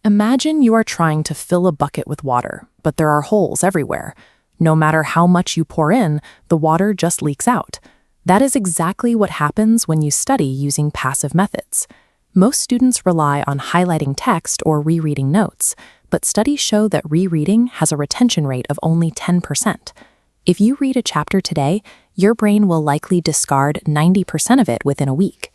Imagine you are trying to fill a bucket with water, but there are holes everywhere. No matter how much you pour in, the water just leaks out. That is exactly what happens when you study using passive methods. Most students rely on highlighting text or rereading notes, but studies show that rereading has a retention rate of only 10%. If you read a chapter today, your brain will likely discard 90% of it within a week.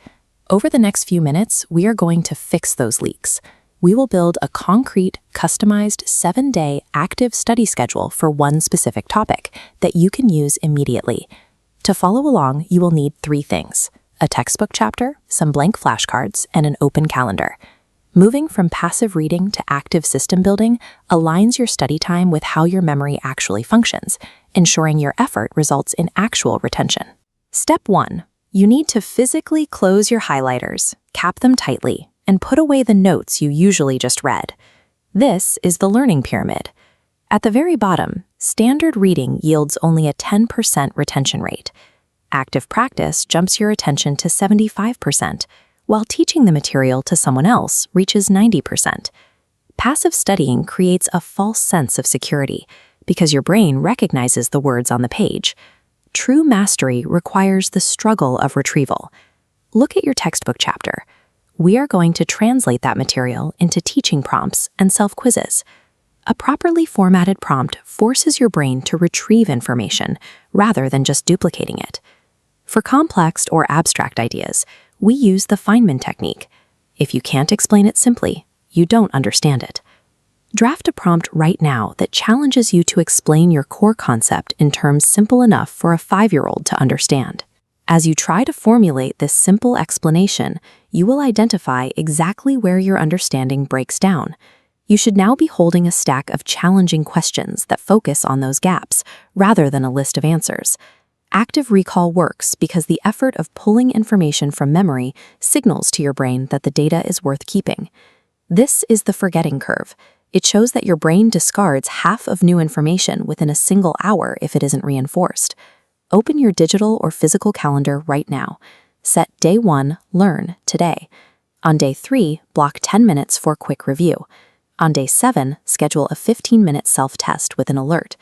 Over the next few minutes, we are going to fix those leaks. We will build a concrete, customized 7-day active study schedule for one specific topic that you can use immediately. To follow along, you will need 3 things: a textbook chapter, some blank flashcards, and an open calendar. Moving from passive reading to active system building aligns your study time with how your memory actually functions, ensuring your effort results in actual retention. Step 1. You need to physically close your highlighters, cap them tightly, and put away the notes you usually just read. This is the learning pyramid. At the very bottom, standard reading yields only a 10% retention rate. Active practice jumps your attention to 75%, while teaching the material to someone else reaches 90%. Passive studying creates a false sense of security because your brain recognizes the words on the page. True mastery requires the struggle of retrieval. Look at your textbook chapter. We are going to translate that material into teaching prompts and self-quizzes. A properly formatted prompt forces your brain to retrieve information rather than just duplicating it. For complex or abstract ideas, we use the Feynman technique. If you can't explain it simply, you don't understand it. Draft a prompt right now that challenges you to explain your core concept in terms simple enough for a 5-year-old to understand. As you try to formulate this simple explanation, you will identify exactly where your understanding breaks down. You should now be holding a stack of challenging questions that focus on those gaps, rather than a list of answers. Active recall works because the effort of pulling information from memory signals to your brain that the data is worth keeping. This is the forgetting curve. It shows that your brain discards half of new information within a single hour if it isn't reinforced. Open your digital or physical calendar right now. Set Day 1, Learn, today. On Day 3, block 10 minutes for quick review. On Day 7, schedule a 15-minute self-test with an alert.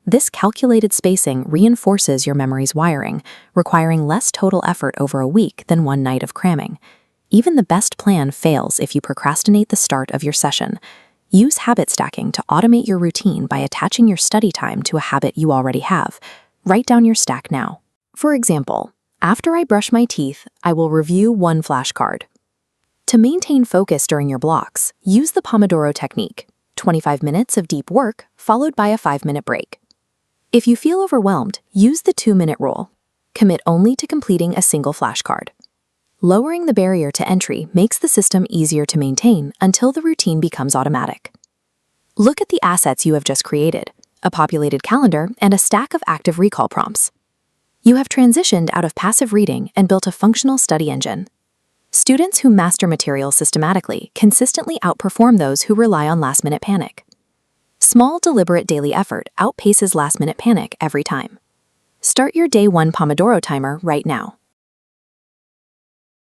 This calculated spacing reinforces your memory's wiring, requiring less total effort over a week than one night of cramming. Even the best plan fails if you procrastinate the start of your session. Use habit stacking to automate your routine by attaching your study time to a habit you already have. Write down your stack now. For example, after I brush my teeth, I will review one flashcard. To maintain focus during your blocks, use the Pomodoro technique, 25 minutes of deep work followed by a 5-minute break. If you feel overwhelmed, use the 2-minute rule. Commit only to completing a single flashcard. Lowering the barrier to entry makes the system easier to maintain until the routine becomes automatic. Look at the assets you have just created: a populated calendar and a stack of active recall prompts. You have transitioned out of passive reading and built a functional study engine. Students who master material systematically consistently outperform those who rely on last-minute panic. Small, deliberate daily effort outpaces last-minute panic every time. Start your Day 1 Pomodoro timer right now.